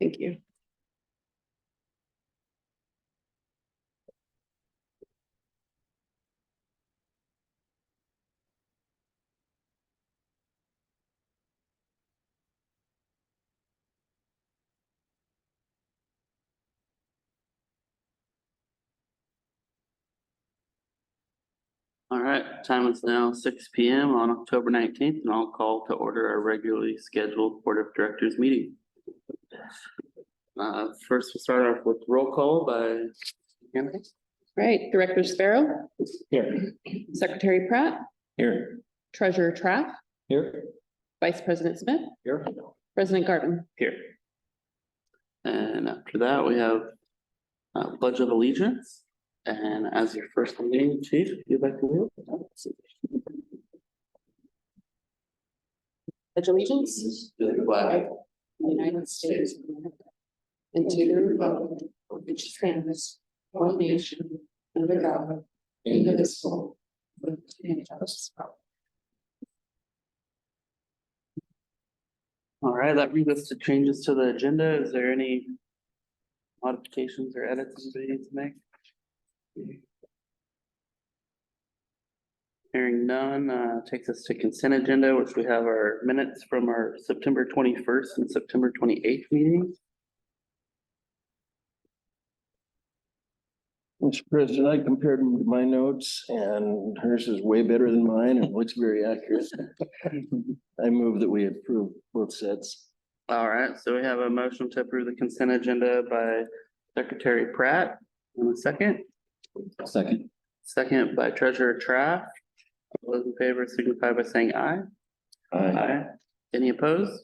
Thank you. All right, time is now 6 p.m. on October 19th, and I'll call to order our regularly scheduled Board of Directors meeting. First, we'll start off with roll call by Anthony. Right, Director Sparrow, Here. Secretary Pratt, Here. Treasurer Trapp, Here. Vice President Smith, Here. President Garvin. Here. And after that, we have Pledge of Allegiance. And as your first meeting, Chief, if you'd like to move. Pledge allegiance To the flag of the United States of America and to the republic for which stands one nation under God, indivisible, with liberty and justice for all. All right, that brings us to changes to the agenda. Is there any modifications or edits anybody needs to make? Hearing none, takes us to consent agenda, which we have our minutes from our September 21st and September 28th meetings. Mr. President, I compared them to my notes and hers is way better than mine and looks very accurate. I move that we approve both sets. All right, so we have a motion to approve the consent agenda by Secretary Pratt. In a second. Second. Second by Treasurer Trapp. All those in favor signify by saying aye. Aye. Any opposed?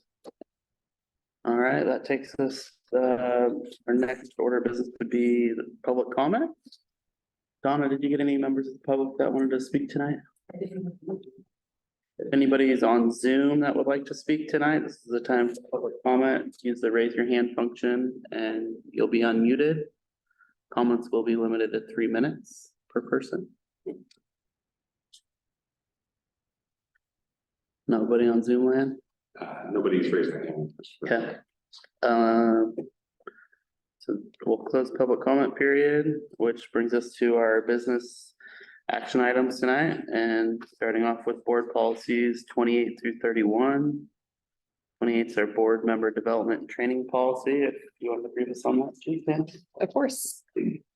All right, that takes us, our next order of business would be the public comment. Donna, did you get any members of the public that wanted to speak tonight? If anybody is on Zoom that would like to speak tonight, this is the time for public comment. Use the raise your hand function and you'll be unmuted. Comments will be limited to 3 minutes per person. Nobody on Zoom land? Nobody's raised their hand. Okay. So we'll close public comment period, which brings us to our business action items tonight, and starting off with board policies 28 through 31. 28 is our board member development and training policy. If you want to brief us on that, Chief. Of course.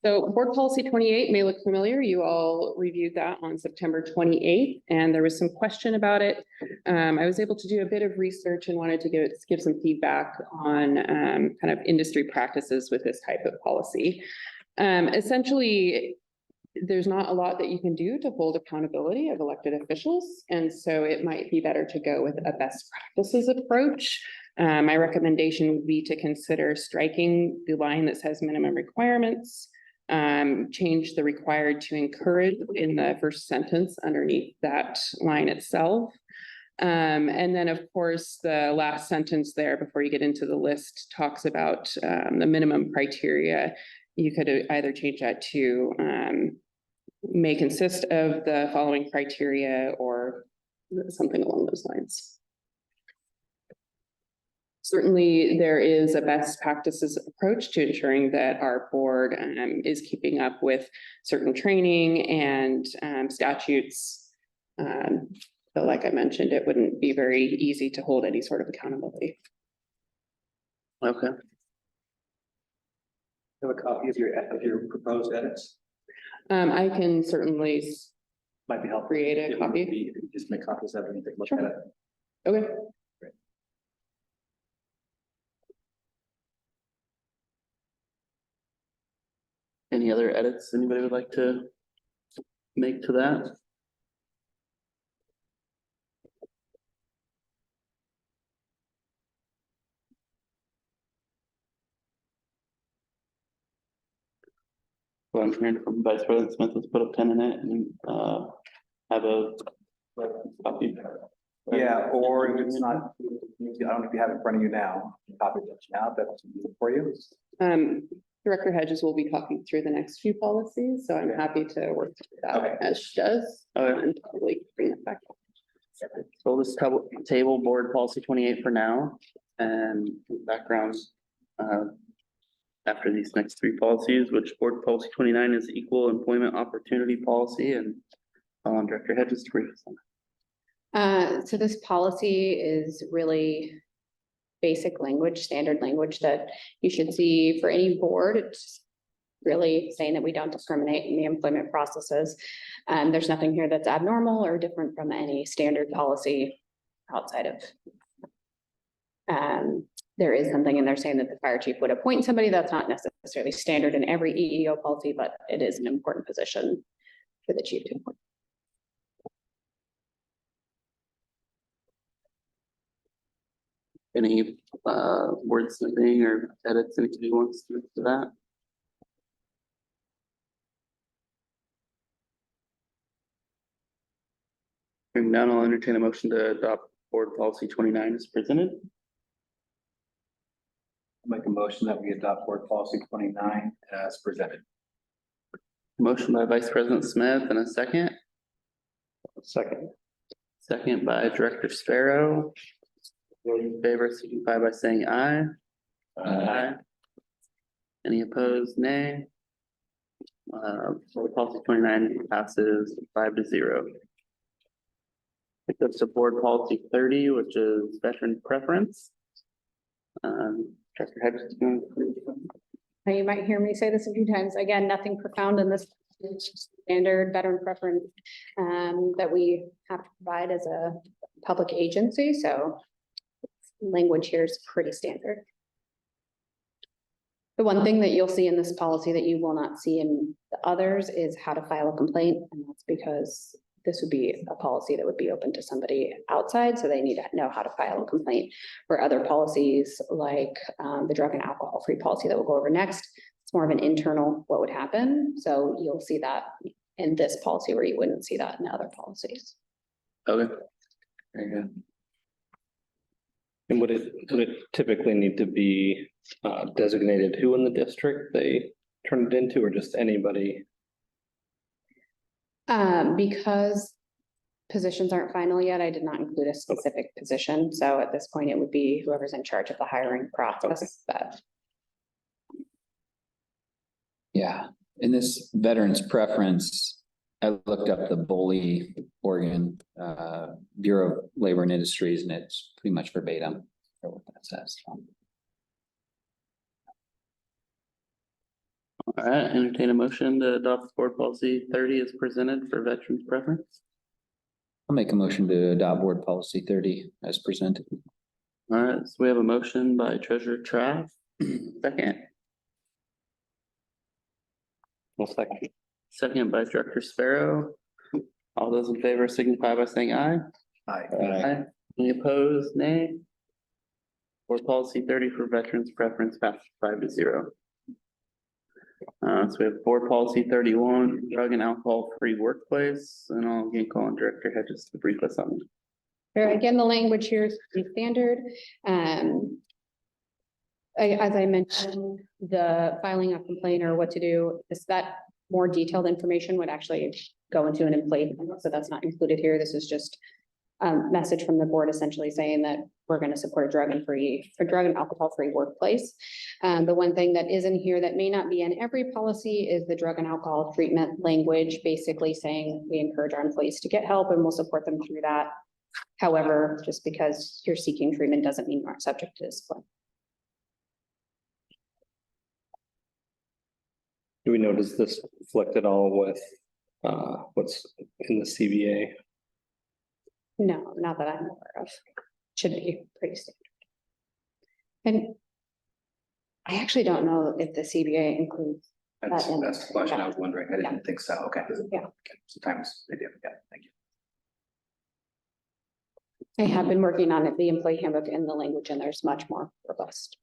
So board policy 28 may look familiar. You all reviewed that on September 28th, and there was some question about it. I was able to do a bit of research and wanted to give some feedback on kind of industry practices with this type of policy. Essentially, there's not a lot that you can do to hold accountability of elected officials. And so it might be better to go with a best practices approach. My recommendation would be to consider striking the line that says minimum requirements, change the required to encourage in the first sentence underneath that line itself. And then, of course, the last sentence there before you get into the list talks about the minimum criteria. You could either change that to may consist of the following criteria or something along those lines. Certainly, there is a best practices approach to ensuring that our board is keeping up with certain training and statutes. But like I mentioned, it wouldn't be very easy to hold any sort of accountability. Okay. Have a copy of your proposed edits? I can certainly Might be helpful. create a If copy. you just make copies of it and take a look Sure. at it. Okay. Any other edits anybody would like to make to that? What I'm hearing from Vice President Smith is put a pen in it and have a copy. Yeah, or if it's not, I don't know if you have it in front of you now, copy it now, that's for you. Director Hedges will be talking through the next few policies, so I'm happy to work through that Okay. as she does. And probably bring it back. So we'll just table board policy 28 for now and background after these next three policies, which board policy 29 is equal employment opportunity policy, and Director Hedges to brief us on So this policy is really basic language, standard language that you should see for any board. It's really saying that we don't discriminate in the employment processes. There's nothing here that's abnormal or different from any standard policy outside of. There is something in there saying that the fire chief would appoint somebody. That's not necessarily standard in every EEO policy, but it is an important position for the chief to appoint. any wordsmithing or edits anybody wants to do to that. Hearing none, I'll entertain a motion to adopt board policy 29 as presented. Make a motion that we adopt board policy 29 as presented. Motion by Vice President Smith and a second. Second. Second by Director Sparrow. Those in favor signify by saying aye. Aye. Any opposed, nay? Board policy 29 passes 5-0. Picked up to board policy 30, which is veteran preference. Director Hedges. Now, you might hear me say this a few times. Again, nothing profound in this standard veteran preference that we have to provide as a public agency. So language here is pretty standard. The one thing that you'll see in this policy that you will not see in the others is how to file a complaint. And that's because this would be a policy that would be open to somebody outside. So they need to know how to file a complaint. For other policies like the drug and alcohol free policy that we'll go over next, it's more of an internal what would happen. So you'll see that in this policy where you wouldn't see that in other policies. Okay. Very good. And would it typically need to be designated who in the district they turn it into, or just anybody? Because positions aren't final yet, I did not include a specific position. So at this point, it would be whoever's in charge of the hiring process. But Yeah, in this veterans preference, I looked up the BOLI, Oregon Bureau of Labor and Industries, and it's pretty much verbatim for what that says. All right, entertain a motion to adopt board policy 30 as presented for veterans preference. I'll make a motion to adopt board policy 30 as presented. All right, so we have a motion by Treasurer Traff. Second. Well, second. Second by Director Sparrow. All those in favor signify by saying aye. Aye. Aye. Any opposed, nay? Board policy 30 for veterans preference passes 5-0. So we have board policy 31, drug and alcohol free workplace, and I'll again call on Director Hedges to brief us on it. there, again, the language here is pretty standard. As I mentioned, the filing a complaint or what to do is that more detailed information would actually go into an employee. So that's not included here. This is just a message from the board essentially saying that we're going to support a drug and alcohol free workplace. The one thing that isn't here that may not be in every policy is the drug and alcohol treatment language, basically saying we encourage our employees to get help and we'll support them through that. However, just because you're seeking treatment doesn't mean you aren't subject to discipline. Do we know, does this conflict at all with what's in the CBA? No, not that I'm aware of. Should be pretty standard. And I actually don't know if the CBA includes. That's in- the question I was wondering. I Yeah. didn't think so. Okay. Yeah. Sometimes they do. Yeah, thank you. I have been working on it, the employee handbook and the language, and there's much more robust.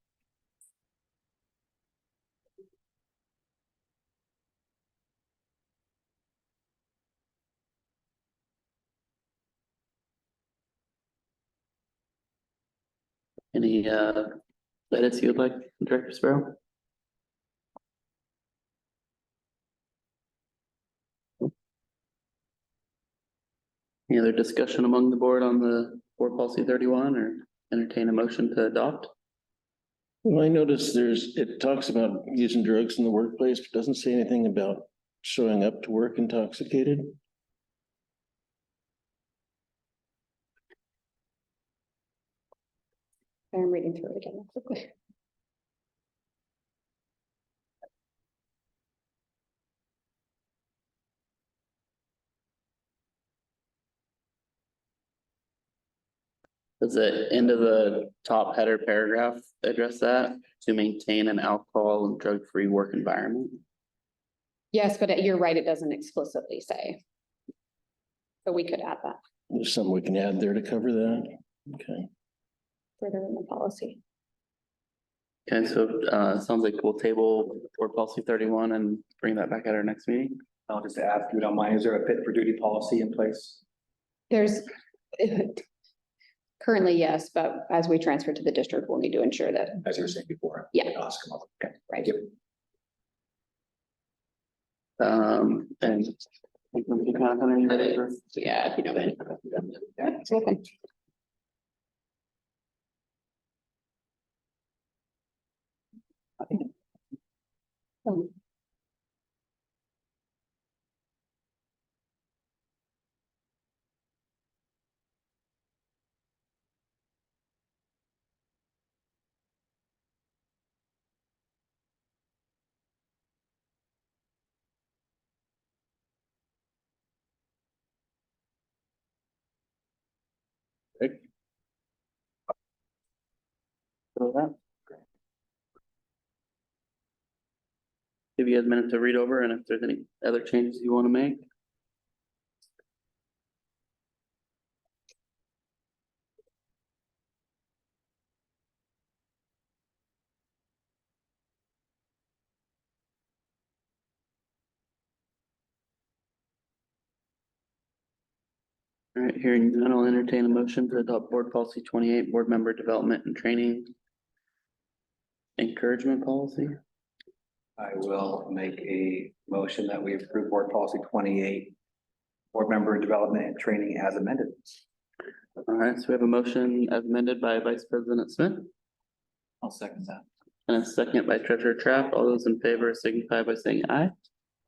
Any edits you would like, Director Sparrow? Any other discussion among the board on the board policy 31 or entertain a motion to adopt? Well, I noticed it talks about using drugs in the workplace, but doesn't say anything about showing up to work intoxicated. I'm reading through it again quickly. Does the end of the top header paragraph address that? To maintain an alcohol and drug-free work environment? Yes, but you're right, it doesn't explicitly say. So we could add that There's something we can add there to cover that. Okay. further in the policy. Okay, so sounds like we'll table board policy 31 and bring that back at our next meeting. I'll just ask, if you don't mind, is there a fit for duty policy in place? There's currently, yes, but as we transfer to the district, we'll need to ensure that, As you were saying before. Yeah. Ask them. Okay, right. thank you. And we can kind of under your favor. Yeah, if you know that. Yeah, it's okay. So that. Give you guys a minute to read over and if there's any other changes you want to make. All right, hearing none, I'll entertain a motion to adopt board policy 28, board member development and training. Encouragement policy. I will make a motion that we approve board policy 28. Board member development and training as amended. All right, so we have a motion as amended by Vice President Smith I'll second that. and a second by Treasurer Trapp. All those in favor signify by saying aye.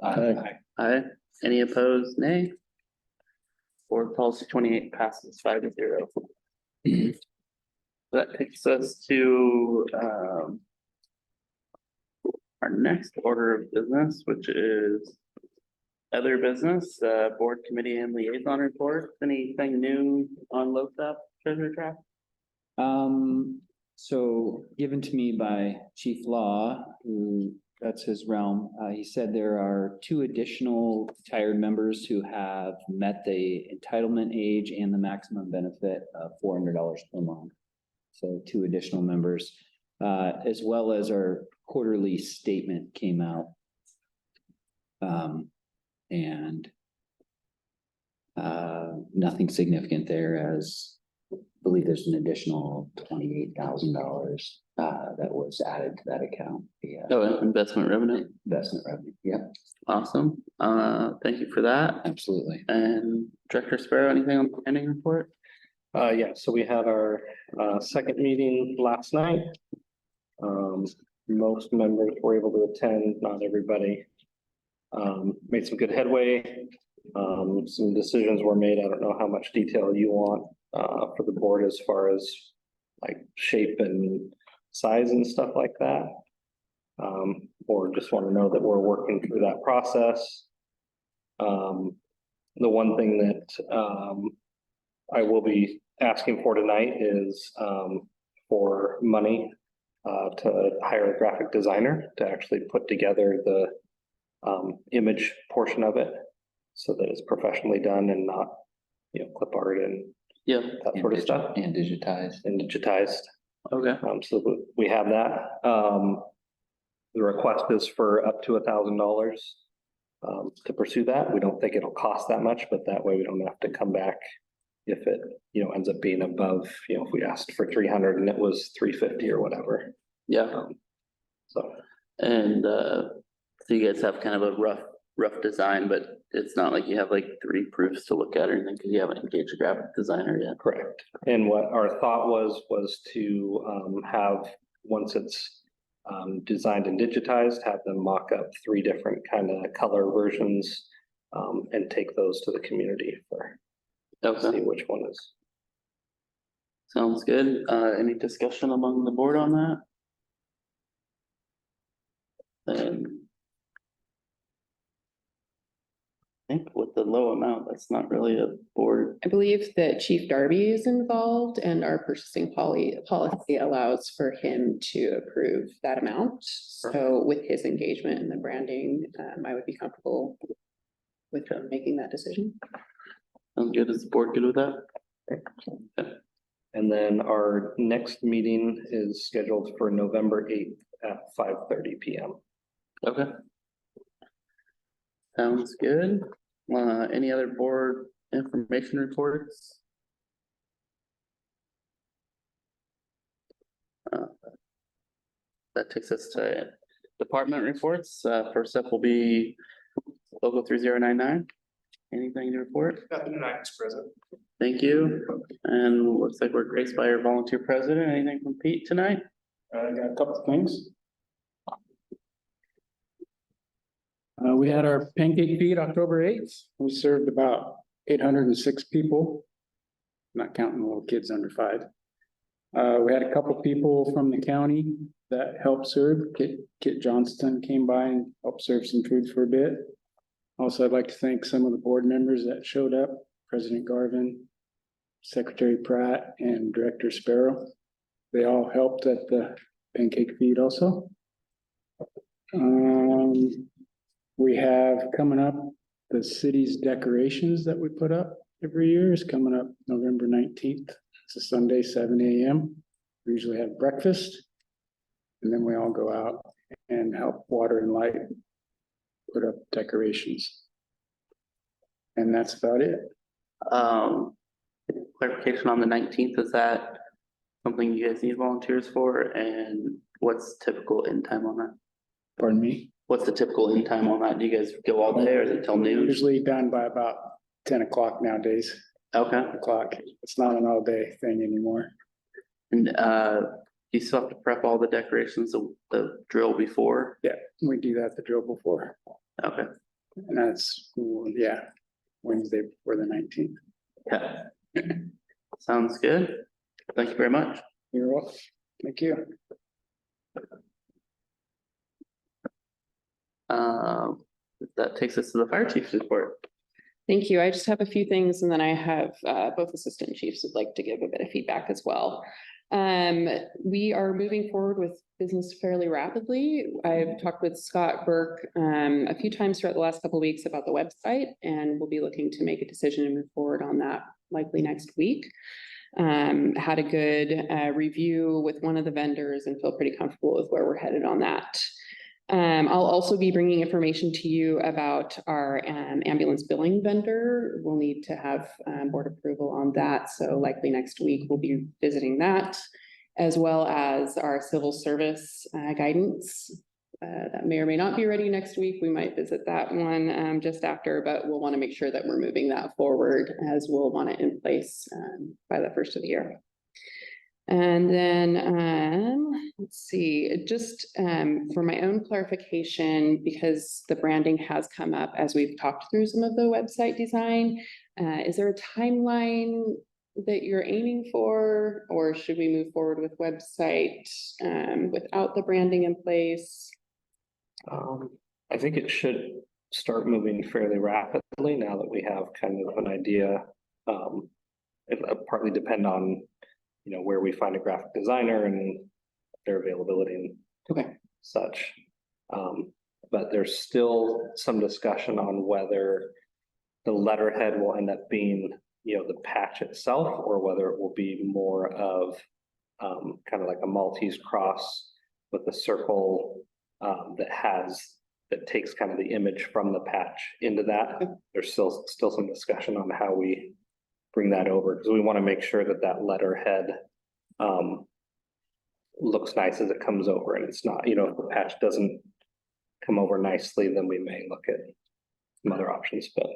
Aye. Aye. Any opposed, nay? Board policy 28 passes 5-0. That takes us to our next order of business, which is other business, board committee and liaison report. Anything new on LoSAP, Treasurer Trapp? So given to me by Chief Law, who, that's his realm, he said there are 2 additional retired members who have met the entitlement age and the maximum benefit of $400 per month. So 2 additional members, as well as our quarterly statement came out. And nothing significant there, as I believe there's an additional $28,000 that was added to that account. The Oh, investment revenue. investment revenue. Yeah, Awesome. Thank you for that. absolutely. And Director Sparrow, anything on the pending report? Yeah, so we had our second meeting last night. Most members were able to attend, not everybody. Made some good headway. Some decisions were made. I don't know how much detail you want for the board as far as like shape and size and stuff like that. Or just want to know that we're working through that process. The one thing that I will be asking for tonight is for money to hire a graphic designer to actually put together the image portion of it so that it's professionally done and not, clip art and Yeah, that sort of stuff And digitized. and digitized. okay. So we have that. The request is for up to $1,000 to pursue that. We don't think it'll cost that much, but that way we don't have to come back if it, ends up being above, if we asked for 300 and it was 350 or whatever. Yeah, So, and so you guys have kind of a rough design, but it's not like you have like 3 proofs to look at or anything, because you haven't engaged a graphic designer yet. correct. And what our thought was to have once it's designed and digitized, have them mock up 3 different kind of color versions and take those to the community for see Okay, which one is. sounds good. Any discussion among the board on that? Then I think with the low amount, that's not really a board. I believe that Chief Darby is involved and our purchasing policy allows for him to approve that amount. So with his engagement in the branding, I would be comfortable with him making that decision. Sounds good. Is the board good with that? And then our next meeting is scheduled for November 8th at 5:30 PM. Okay. Sounds good. Any other board information reports? That takes us to department reports. First up will be local 3099. Anything to report? Nothing tonight, Mr. President. Thank you. And looks like we're graced by our volunteer president. Anything from Pete tonight? I got a couple of things. We had our pancake feed October 8th. We served about 806 people, not counting little kids under 5. We had a couple people from the county that helped serve. Kit Johnston came by and helped serve some food for a bit. Also, I'd like to thank some of the board members that showed up, President Garvin, Secretary Pratt, and Director Sparrow. They all helped at the pancake feed also. We have coming up the city's decorations that we put up every year is coming up November 19th. It's a Sunday, 7 a.m. We usually have breakfast. And then we all go out and help water and light put up decorations. And that's about it. Clarification on the 19th, is that something you guys need volunteers for? And what's typical end time on that? Pardon me. What's the typical end time on that? Do you guys go all day or is it till noon? Usually done by about 10 o'clock nowadays. Okay. O'clock. It's not an all day thing anymore. And you still have to prep all the decorations, the drill before? Yeah, we do that the drill before. Okay. And that's, yeah, Wednesday before the 19th. Yeah. Sounds good. Thank you very much. You're welcome. Thank you. That takes us to the fire chief's report. Thank you. I just have a few things and then I have both assistant chiefs would like to give a bit of feedback as well. We are moving forward with business fairly rapidly. I've talked with Scott Burke a few times throughout the last couple of weeks about the website, and we'll be looking to make a decision and move forward on that likely next week. Had a good review with one of the vendors and feel pretty comfortable with where we're headed on that. I'll also be bringing information to you about our ambulance billing vendor. We'll need to have board approval on that. So likely next week, we'll be visiting that, as well as our civil service guidance. That may or may not be ready next week. We might visit that one just after, but we'll want to make sure that we're moving that forward as we'll want it in place by the first of the year. And then, let's see, just for my own clarification, because the branding has come up as we've talked through some of the website design, is there a timeline that you're aiming for, or should we move forward with website without the branding in place? I think it should start moving fairly rapidly now that we have kind of an idea. It'll partly depend on, you know, where we find a graphic designer and their availability and Okay. such. But there's still some discussion on whether the letterhead will end up being, you know, the patch itself, or whether it will be more of kind of like a Maltese cross with a circle that takes kind of the image from the patch into that. There's still some discussion on how we bring that over, because we want to make sure that that letterhead looks nice as it comes over, and it's not, you know, if the patch doesn't come over nicely, then we may look at some other options. But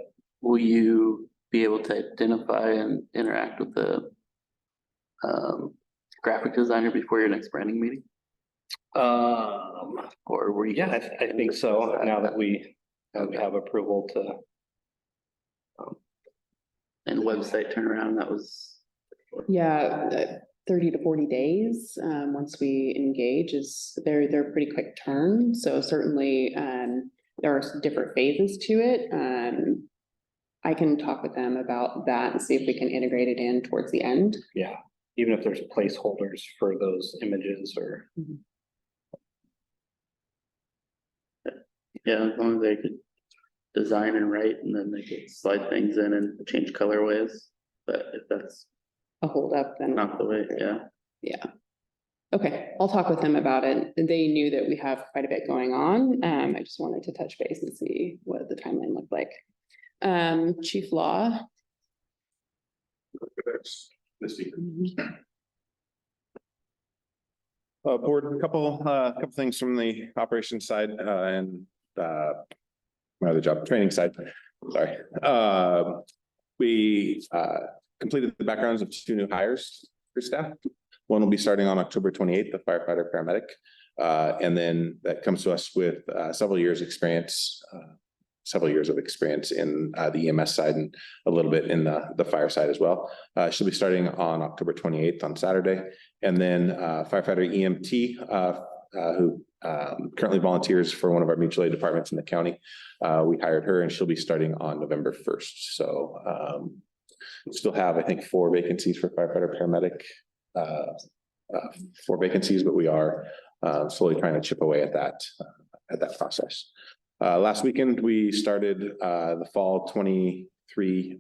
Will you be able to identify and interact with the graphic designer before your next branding meeting? Or were you? Yeah, I think so, now that we have approval to. And website turnaround, that was. Yeah, 30 to 40 days, once we engage they're pretty quick turn. So certainly, there are different phases to it. I can talk with them about that and see if we can integrate it in towards the end. Yeah, even if there's placeholders for those images or. Yeah, as long as they could design and write, and then they could slide things in and change colorways. But if that's A hold up, then. not the way, yeah. Yeah. Okay, I'll talk with them about it. They knew that we have quite a bit going on. I just wanted to touch base and see what the timeline looked like. Chief Law. This week. Board, a couple things from the operations side, and my other job, training side, sorry. We completed the backgrounds of 2 new hires for staff. One will be starting on October 28th, the firefighter paramedic. And then that comes to us with several years of experience in the EMS side and a little bit in the fire side as well. She'll be starting on October 28th on Saturday. And then firefighter EMT, who currently volunteers for one of our mutual aid departments in the county. We hired her and she'll be starting on November 1st. So still have, I think, 4 vacancies for firefighter paramedic, 4 vacancies, but we are slowly trying to chip away at that process. Last weekend, we started the fall 23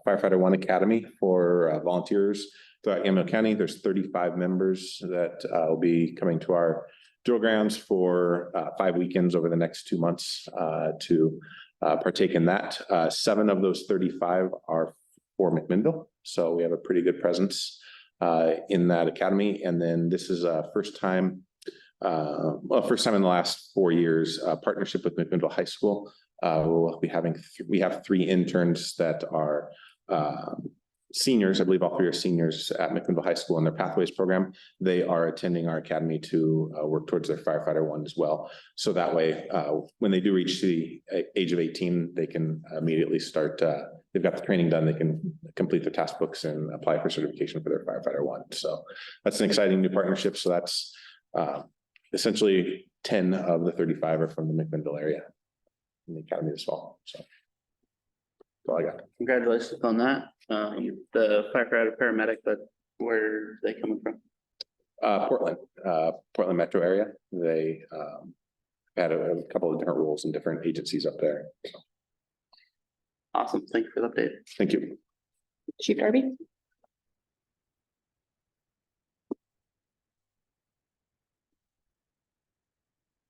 Firefighter 1 Academy for volunteers throughout Yamhill County. There's 35 members that will be coming to our drill grounds for 5 weekends over the next 2 months to partake in that. 7 of those 35 are for McMinnville. So we have a pretty good presence in that academy. And then this is a first time in the last 4 years, partnership with McMinnville High School. We'll be we have 3 interns that are seniors. I believe all 3 are seniors at McMinnville High School in their Pathways program. They are attending our academy to work towards their firefighter 1 as well. So that way, when they do reach the age of 18, they can immediately start. They've got the training done. They can complete their task books and apply for certification for their firefighter 1. So that's an exciting new partnership. So that's essentially 10 of the 35 are from the McMinnville area in the academy this fall. So that's all I got. Congratulations on that. The firefighter paramedic, but where are they coming from? Portland metro area. They had a couple of different roles in different agencies up there. So. Awesome. Thank you for the update. Thank you. Chief Darby.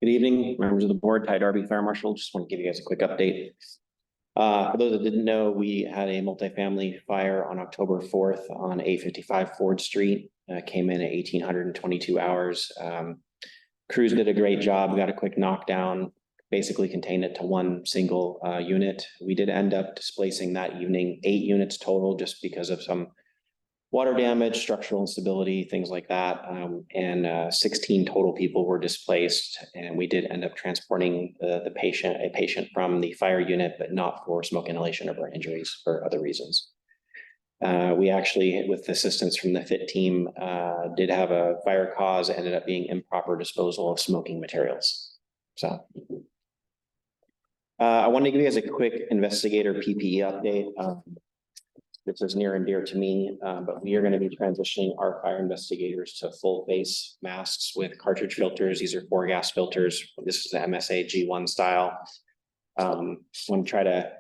Good evening, members of the board. Ty Darby, Fire Marshal. Just want to give you guys a quick update. For those that didn't know, we had a multifamily fire on October 4th on 855 Ford Street. Came in at 1,822 hours. Crews did a great job. Got a quick knockdown, basically contained it to 1 single unit. We did end up displacing that evening 8 units total just because of some water damage, structural instability, things like that. And 16 total people were displaced. And we did end up transporting a patient from the fire unit, but not for smoke inhalation or burn injuries for other reasons. We actually, with assistance from the FIT team, did have a fire cause, ended up being improper disposal of smoking materials. So I want to give you guys a quick investigator PPE update. This is near and dear to me, but we are going to be transitioning our fire investigators to full face masks with cartridge filters. These are 4 gas filters. This is the MSA G1 style. Want to try to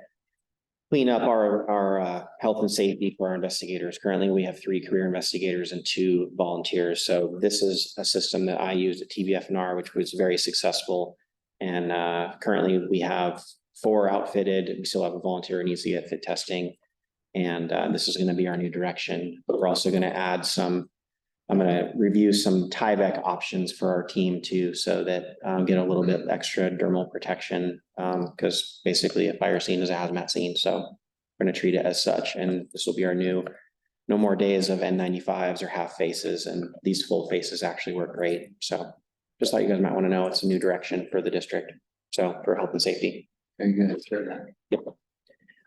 clean up our health and safety for our investigators. Currently, we have 3 career investigators and 2 volunteers. So this is a system that I used at TVFNR, which was very successful. And currently we have 4 outfitted. We still have a volunteer who needs to get fit testing. And this is going to be our new direction. But we're also going to add I'm going to review some Tyvek options for our team too, so that get a little bit extra dermal protection, because basically a fire scene is a hazmat scene. So we're going to treat it as such. And this will be our new, no more days of N95s or half faces. And these full faces actually work great. So just thought you guys might want to know it's a new direction for the district. So for health and safety. Very good. Yep.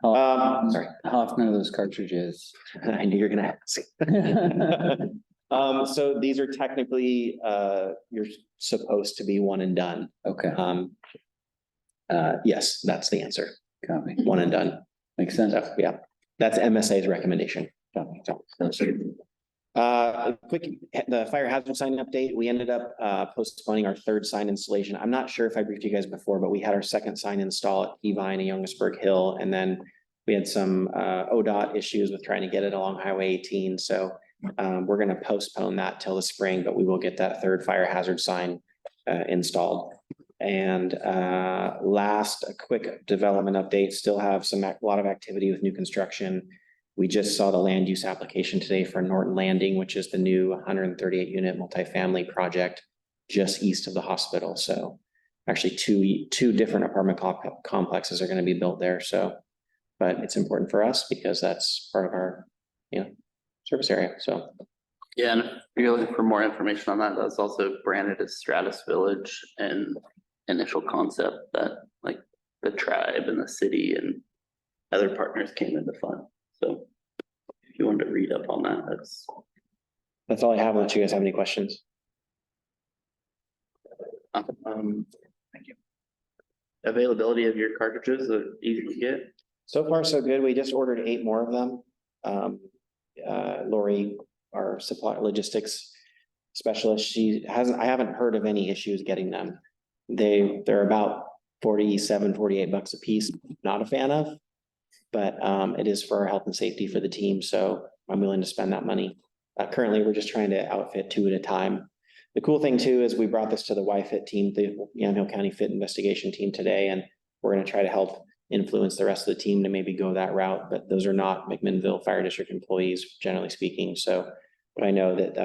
Sorry. How often are those cartridges? I knew you were gonna ask. So these are technically, you're supposed to be one and done. Okay, Yes, that's the answer. copy. One and done. Makes sense. So, yeah, that's MSA's recommendation. Quick, the fire hazard sign update, we ended up postponing our third sign installation. I'm not sure if I briefed you guys before, but we had our second sign install at Keyvine and Youngsburg Hill, and then we had some ODOT issues with trying to get it along Highway 18, so we're gonna postpone that till the spring, but we will get that third fire hazard sign installed. And last, a quick development update, still have a lot of activity with new construction. We just saw the land use application today for Norton Landing, which is the new 138 unit multifamily project just east of the hospital. So actually two different apartment complexes are going to be built there. So, but it's important for us because that's part of our, service area. So. Yeah, and if you're looking for more information on that, that's also branded as Stratus Village and initial concept that like the tribe and the city and other partners came into fund. So if you wanted to read up on that, That's all I have. Unless you guys have any questions. thank you. Availability of your cartridges are easy to get. So far, so good. We just ordered 8 more of them. Lori, our supply logistics specialist, I haven't heard of any issues getting them. They're about $48 a piece. Not a fan of, but it is for our health and safety for the team. So I'm willing to spend that money. Currently, we're just trying to outfit 2 at a time. The cool thing too is we brought this to the YFIT team, the Yamhill County Fit Investigation team today, and we're going to try to help influence the rest of the team to maybe go that route. But those are not McMinnville Fire District employees, generally speaking. So, but I know that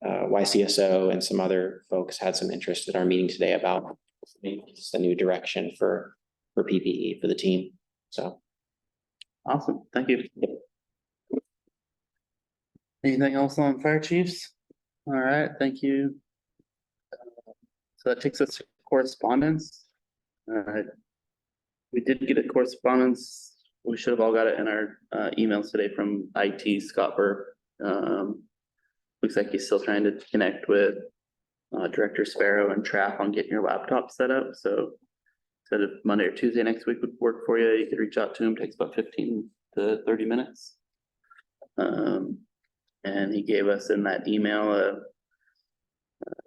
YCSO and some other folks had some interest at our meeting today about maybe just a new direction for PPE for the team. So. Awesome, thank you. Anything else on fire chiefs? All right, thank you. So that takes us to correspondence. We did get a correspondence. We should have all got it in our emails today from IT Scott Burr. Looks like he's still trying to connect with Director Sparrow and Trap on getting your laptop set up. So instead of Monday or Tuesday next week would work for you, you could reach out to him. Takes about 15 to 30 minutes. And he gave us in that email a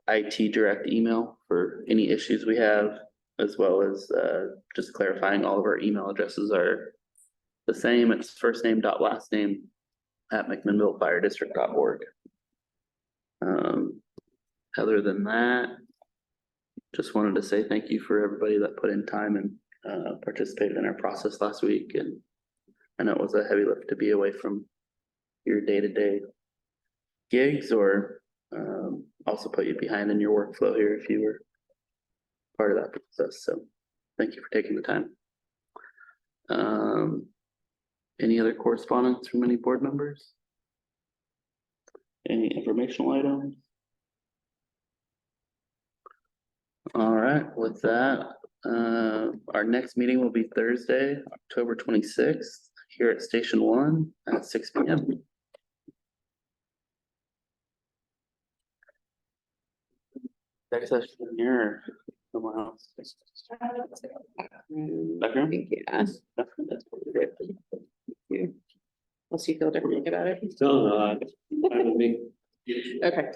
IT direct email for any issues we have, as well as just clarifying all of our email addresses are the same. It's first name dot last name at McMinnvilleFireDistrict.org. Other than that, just wanted to say thank you for everybody that put in time and participated in our process last week. And I know it was a heavy lift to be away from your day-to-day gigs, or also put you behind in your workflow here if you were part of that process. So thank you for taking the time. Any other correspondence from any board members? Any informational items? All right, with that, our next meeting will be Thursday, October 26th, here at Station 1 at 6 p.m. Next session here, somewhere else. Background? Yeah. Unless you feel differently about it. No, Okay.